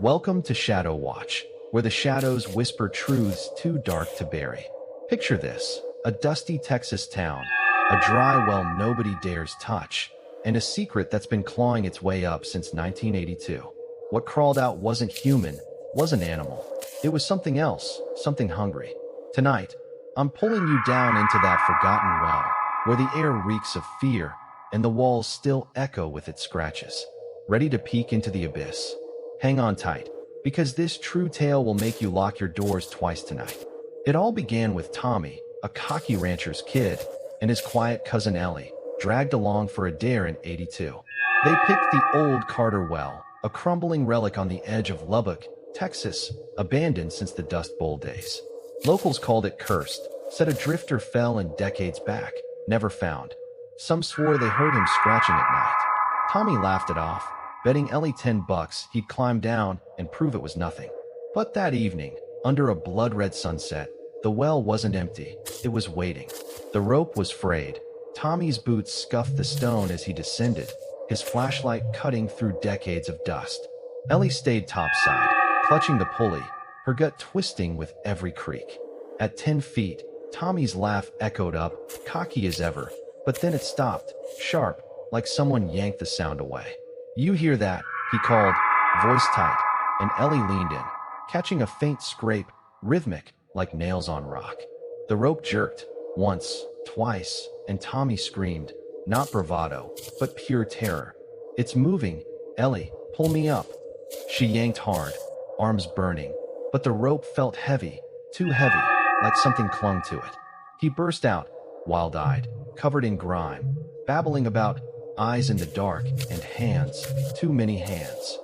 Welcome to Shadow Watch, where the shadows whisper truths too dark to bury. Picture this, a dusty Texas town, a dry well nobody dares touch, and a secret that's been clawing its way up since 1982. What crawled out wasn't human, wasn't animal. It was something else, something hungry. Tonight, I'm pulling you down into that forgotten well, where the air reeks of fear, and the walls still echo with its scratches. Ready to peek into the abyss? Hang on tight, because this true tale will make you lock your doors twice tonight. It all began with Tommy, a cocky rancher's kid, and his quiet cousin Ellie, dragged along for a dare in '82. They picked the old Carter Well, a crumbling relic on the edge of Lubbock, Texas, abandoned since the Dust Bowl days. Locals called it cursed, said a drifter fell in decades back, never found. Some swore they heard him scratching at night. Tommy laughed it off, betting Ellie $10 he'd climb down and prove it was nothing. But that evening, under a blood-red sunset, the well wasn't empty, it was waiting. The rope was frayed. Tommy's boots scuffed the stone as he descended, his flashlight cutting through decades of dust. Ellie stayed topside, clutching the pulley, her gut twisting with every creak. At 10 feet, Tommy's laugh echoed up, cocky as ever, but then it stopped, sharp, like someone yanked the sound away. "You hear that?" he called, voice tight, and Ellie leaned in, catching a faint scrape, rhythmic, like nails on rock. The rope jerked, once, twice, and Tommy screamed, not bravado, but pure terror. "It's moving, Ellie, pull me up." She yanked hard, arms burning, but the rope felt heavy, too heavy, like something clung to it. He burst out, wild-eyed, covered in grime, babbling about eyes in the dark and hands, too many hands.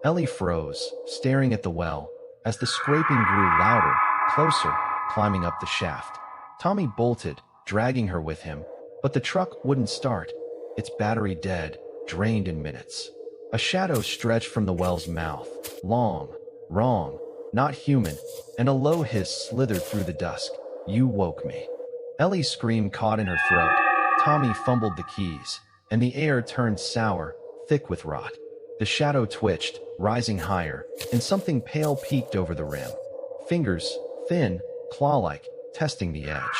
Ellie froze, staring at the well, as the scraping grew louder, closer, climbing up the shaft. Tommy bolted, dragging her with him, but the truck wouldn't start, its battery dead, drained in minutes. A shadow stretched from the well's mouth, long, wrong, not human, and a low hiss slithered through the dusk. "You woke me." Ellie's scream caught in her throat. Tommy fumbled the keys, and the air turned sour, thick with rot. The shadow twitched, rising higher, and something pale peeked over the rim. Fingers, thin, claw-like, testing the edge.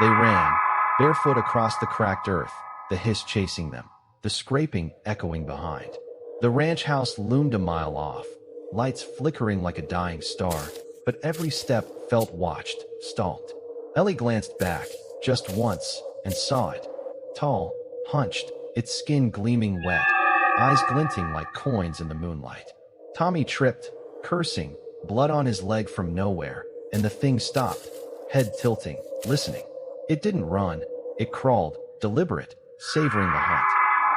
They ran, barefoot across the cracked earth, the hiss chasing them, the scraping echoing behind. The ranch house loomed a mile off, lights flickering like a dying star, but every step felt watched, stalked. Ellie glanced back, just once, and saw it. Tall, hunched, its skin gleaming wet, eyes glinting like coins in the moonlight. Tommy tripped, cursing, blood on his leg from nowhere, and the thing stopped, head tilting, listening. It didn't run, it crawled, deliberate, savoring the hunt.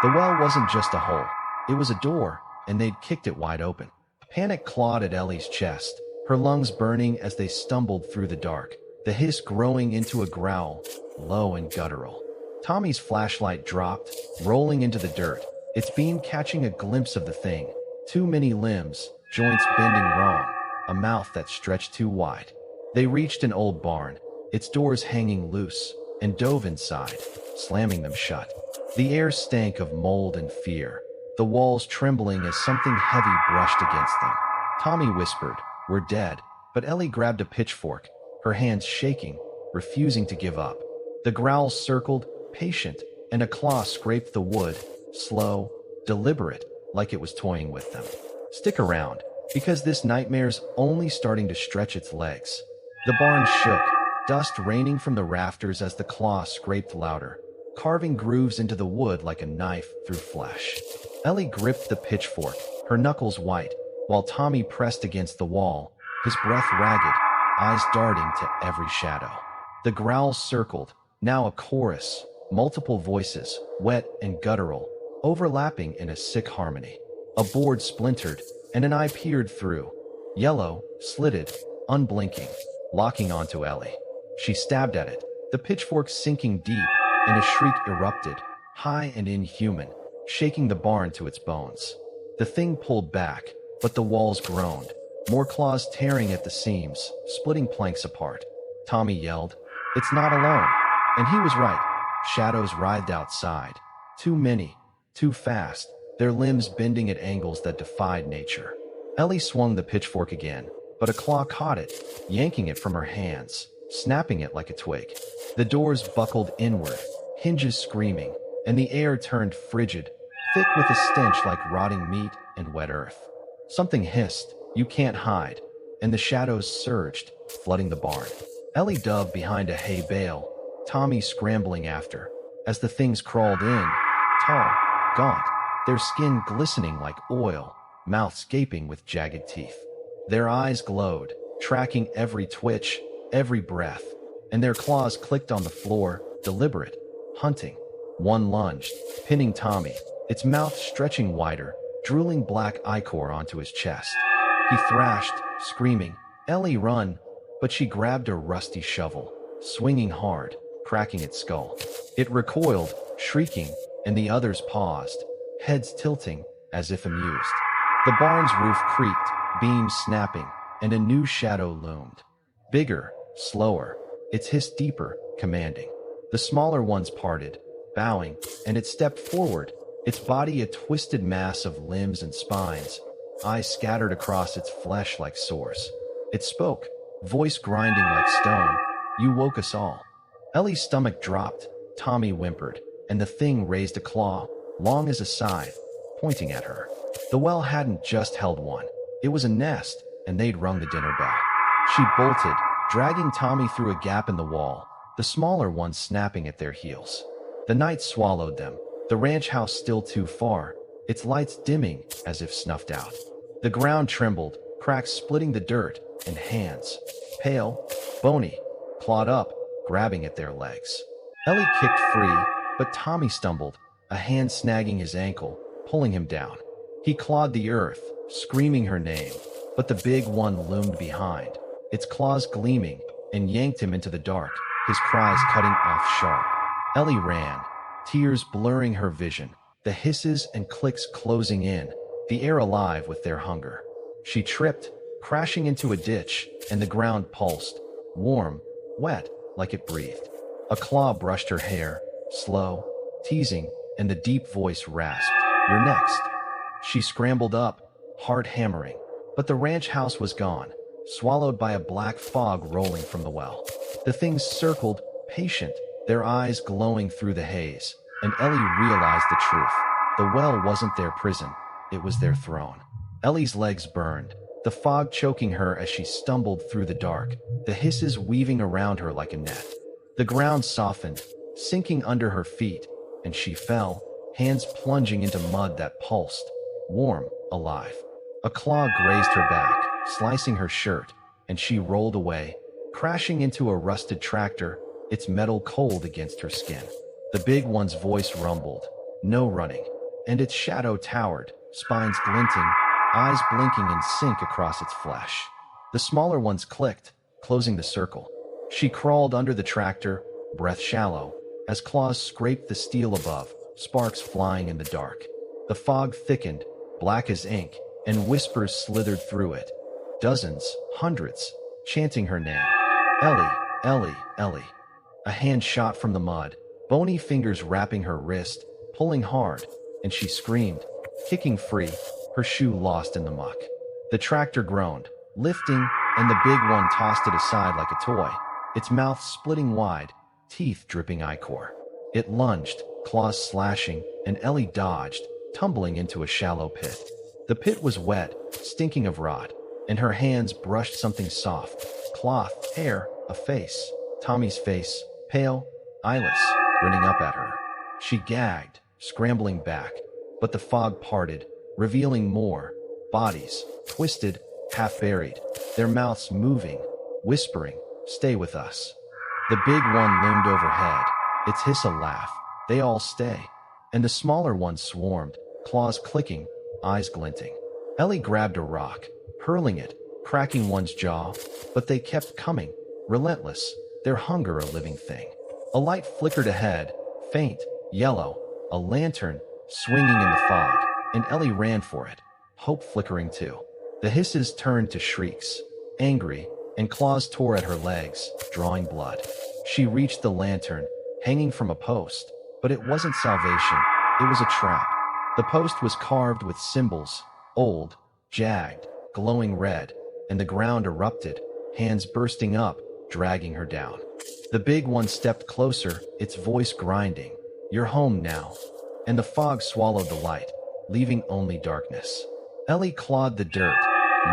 The well wasn't just a hole, it was a door, and they'd kicked it wide open. Panic clawed at Ellie's chest, her lungs burning as they stumbled through the dark, the hiss growing into a growl, low and guttural. Tommy's flashlight dropped, rolling into the dirt, its beam catching a glimpse of the thing. Too many limbs, joints bending wrong, a mouth that stretched too wide. They reached an old barn, its doors hanging loose, and dove inside, slamming them shut. The air stank of mold and fear, the walls trembling as something heavy brushed against them. Tommy whispered, "We're dead," but Ellie grabbed a pitchfork, her hands shaking, refusing to give up. The growls circled, patient, and a claw scraped the wood, slow, deliberate, like it was toying with them. "Stick around, because this nightmare's only starting to stretch its legs." The barn shook, dust raining from the rafters as the claw scraped louder, carving grooves into the wood like a knife through flesh. Ellie gripped the pitchfork, her knuckles white, while Tommy pressed against the wall, his breath ragged, eyes darting to every shadow. The growls circled, now a chorus, multiple voices, wet and guttural, overlapping in a sick harmony. A board splintered, and an eye peered through, yellow, slitted, unblinking, locking onto Ellie. She stabbed at it, the pitchfork sinking deep, and a shriek erupted, high and inhuman, shaking the barn to its bones. The thing pulled back, but the walls groaned, more claws tearing at the seams, splitting planks apart. Tommy yelled, "It's not alone." And he was right. Shadows writhed outside. Too many, too fast, their limbs bending at angles that defied nature. Ellie swung the pitchfork again, but a claw caught it, yanking it from her hands, snapping it like a twig. The doors buckled inward, hinges screaming, and the air turned frigid, thick with a stench like rotting meat and wet earth. Something hissed, "You can't hide," and the shadows surged, flooding the barn. Ellie dug behind a hay bale, Tommy scrambling after. As the things crawled in, tall, gaunt, their skin glistening like oil, mouths gaping with jagged teeth. Their eyes glowed, tracking every twitch, every breath, and their claws clicked on the floor, deliberate, hunting. One lunged, pinning Tommy, its mouth stretching wider, drooling black ichor onto his chest. He thrashed, screaming, "Ellie, run!" But she grabbed a rusty shovel, swinging hard, cracking its skull. It recoiled, shrieking, and the others paused, heads tilting, as if amused. The barn's roof creaked, beams snapping, and a new shadow loomed. Bigger, slower, its hiss deeper, commanding. The smaller ones parted, bowing, and it stepped forward, its body a twisted mass of limbs and spines, eyes scattered across its flesh like sores. It spoke, voice grinding like stone, "You woke us all." Ellie's stomach dropped, Tommy whimpered, and the thing raised a claw, long as a scythe, pointing at her. The well hadn't just held one. It was a nest, and they'd rung the dinner bell. She bolted, dragging Tommy through a gap in the wall, the smaller ones snapping at their heels. The night swallowed them, the ranch house still too far, its lights dimming as if snuffed out. The ground trembled, cracks splitting the dirt, and hands, pale, bony, clawed up, grabbing at their legs. Ellie kicked free, but Tommy stumbled, a hand snagging his ankle, pulling him down. He clawed the earth, screaming her name, but the big one loomed behind, its claws gleaming, and yanked him into the dark, his cries cutting off sharp. Ellie ran, tears blurring her vision, the hisses and clicks closing in, the air alive with their hunger. She tripped, crashing into a ditch, and the ground pulsed, warm, wet, like it breathed. A claw brushed her hair, slow, teasing, and the deep voice rasped, "You're next." She scrambled up, heart hammering, but the ranch house was gone, swallowed by a black fog rolling from the well. The things circled, patient, their eyes glowing through the haze, and Ellie realized the truth. The well wasn't their prison, it was their throne. Ellie's legs burned, the fog choking her as she stumbled through the dark, the hisses weaving around her like a net. The ground softened, sinking under her feet, and she fell, hands plunging into mud that pulsed, warm, alive. A claw grazed her back, slicing her shirt, and she rolled away, crashing into a rusted tractor, its metal cold against her skin. The big one's voice rumbled, no running, and its shadow towered, spines glinting, eyes blinking in sync across its flesh. The smaller ones clicked, closing the circle. She crawled under the tractor, breath shallow, as claws scraped the steel above, sparks flying in the dark. The fog thickened, black as ink, and whispers slithered through it. Dozens, hundreds, chanting her name. "Ellie, Ellie, Ellie." A hand shot from the mud, bony fingers wrapping her wrist, pulling hard, and she screamed, kicking free, her shoe lost in the muck. The tractor groaned, lifting, and the big one tossed it aside like a toy, its mouth splitting wide, teeth dripping ichor. It lunged, claws slashing, and Ellie dodged, tumbling into a shallow pit. The pit was wet, stinking of rot, and her hands brushed something soft, cloth, hair, a face. Tommy's face, pale, eyeless, grinning up at her. She gagged, scrambling back, but the fog parted, revealing more bodies, twisted, half buried, their mouths moving, whispering, "Stay with us." The big one loomed overhead, its hiss a laugh, "They all stay." And the smaller ones swarmed, claws clicking, eyes glinting. Ellie grabbed a rock, hurling it, cracking one's jaw, but they kept coming, relentless, their hunger a living thing. A light flickered ahead, faint, yellow, a lantern, swinging in the fog, and Ellie ran for it, hope flickering too. The hisses turned to shrieks, angry, and claws tore at her legs, drawing blood. She reached the lantern, hanging from a post, but it wasn't salvation, it was a trap. The post was carved with symbols, old, jagged, glowing red, and the ground erupted, hands bursting up, dragging her down. The big one stepped closer, its voice grinding. "You're home now." And the fog swallowed the light, leaving only darkness. Ellie clawed the dirt,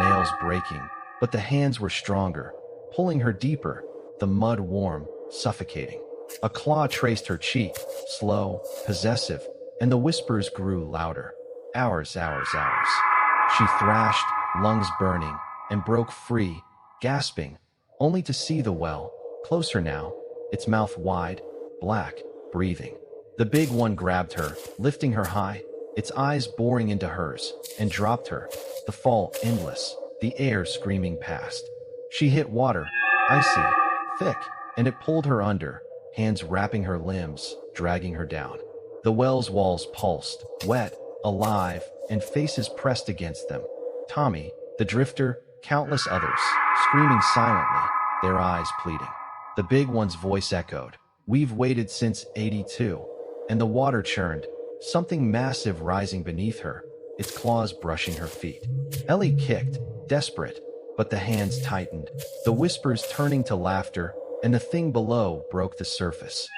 nails breaking, but the hands were stronger, pulling her deeper, the mud warm, suffocating. A claw traced her cheek, slow, possessive, and the whispers grew louder. "Hours, hours, hours." She thrashed, lungs burning, and broke free, gasping, only to see the well, closer now, its mouth wide, black, breathing. The big one grabbed her, lifting her high, its eyes boring into hers, and dropped her, the fall endless, the air screaming past. She hit water, icy, thick, and it pulled her under, hands wrapping her limbs, dragging her down. The well's walls pulsed, wet, alive, and faces pressed against them. Tommy, the drifter, countless others, screaming silently, their eyes pleading. The big one's voice echoed, "We've waited since '82. And the water churned, something massive rising beneath her, its claws brushing her feet. Ellie kicked, desperate, but the hands tightened, the whispers turning to laughter, and the thing below broke the surface.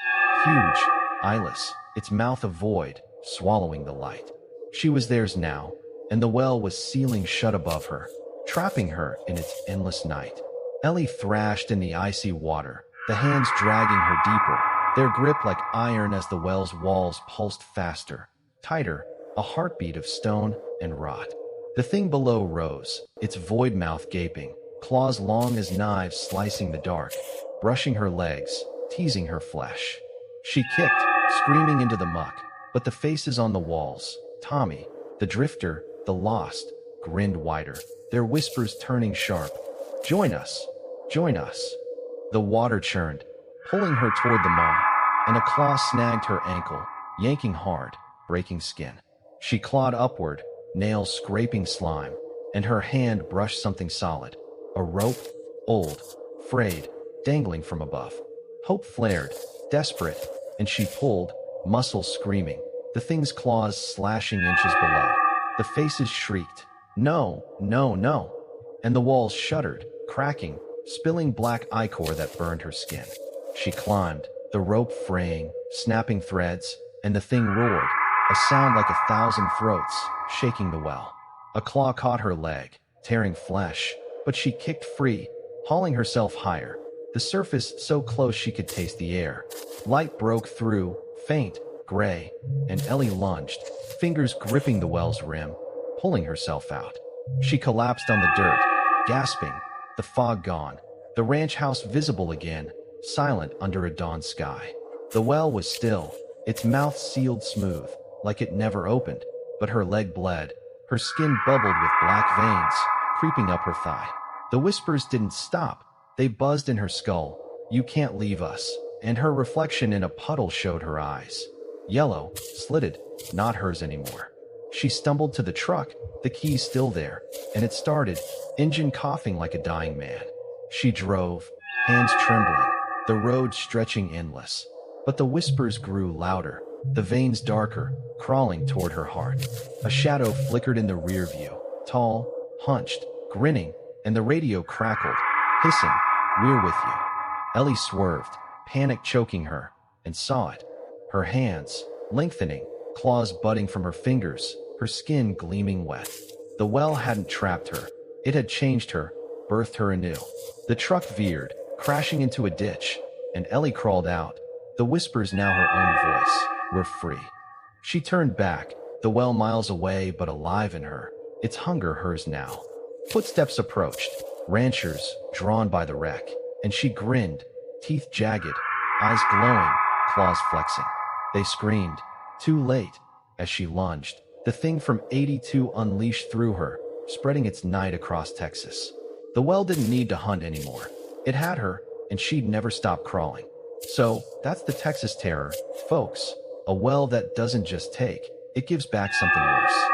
Huge, eyeless, its mouth a void, swallowing the light. She was theirs now, and the well was sealing shut above her, trapping her in its endless night. Ellie thrashed in the icy water, the hands dragging her deeper, their grip like iron as the well's walls pulsed faster, tighter, a heartbeat of stone and rot. The thing below rose, its void mouth gaping, claws long as knives slicing the dark, brushing her legs, teasing her flesh. She kicked, screaming into the muck, but the faces on the walls, Tommy, the drifter, the lost, grinned wider, their whispers turning sharp. "Join us! Join us!" The water churned, pulling her toward the maw, and a claw snagged her ankle, yanking hard, breaking skin. She clawed upward, nails scraping slime, and her hand brushed something solid, a rope, old, frayed, dangling from above. Hope flared, desperate, and she pulled, muscles screaming, the thing's claws slashing inches below. The faces shrieked, "No, no, no!" And the walls shuddered, cracking, spilling black ichor that burned her skin. She climbed, the rope fraying, snapping threads, and the thing roared, a sound like 1,000 throats, shaking the well. A claw caught her leg, tearing flesh, but she kicked free, hauling herself higher, the surface so close she could taste the air. Light broke through, faint, gray, and Ellie lunged, fingers gripping the well's rim, pulling herself out. She collapsed on the dirt, gasping, the fog gone, the ranch house visible again, silent under a dawn sky. The well was still, its mouth sealed smooth, like it never opened, but her leg bled, her skin bubbled with black veins, creeping up her thigh. The whispers didn't stop, they buzzed in her skull, "You can't leave us," and her reflection in a puddle showed her eyes. Yellow, slitted, not hers anymore. She stumbled to the truck, the keys still there, and it started, engine coughing like a dying man. She drove, hands trembling, the road stretching endless. But the whispers grew louder, the veins darker, crawling toward her heart. A shadow flickered in the rear view, tall, hunched, grinning, and the radio crackled, hissing, "We're with you." Ellie swerved, panic choking her, and saw it. Her hands, lengthening, claws budding from her fingers, her skin gleaming wet. The well hadn't trapped her. It had changed her, birthed her anew. The truck veered, crashing into a ditch, and Ellie crawled out, the whispers now her own voice. "We're free." She turned back, the well miles away but alive in her, its hunger hers now. Footsteps approached, ranchers, drawn by the wreck, and she grinned, teeth jagged, eyes glowing, claws flexing. They screamed, too late, as she lunged. The thing from '82 unleashed through her, spreading its night across Texas. The well didn't need to hunt anymore. It had her, and she'd never stop crawling. So, that's the Texas Terror, folks. A well that doesn't just take, it gives back something worse.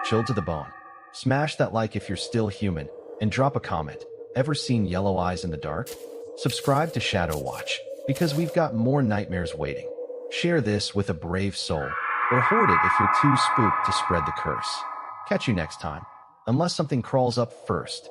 Chilled to the bone. Smash that like if you're still human, and drop a comment. Ever seen yellow eyes in the dark? Subscribe to Shadow Watch, because we've got more nightmares waiting. Share this with a brave soul, or hoard it if you're too spooked to spread the curse. Catch you next time. unless something crawls up first.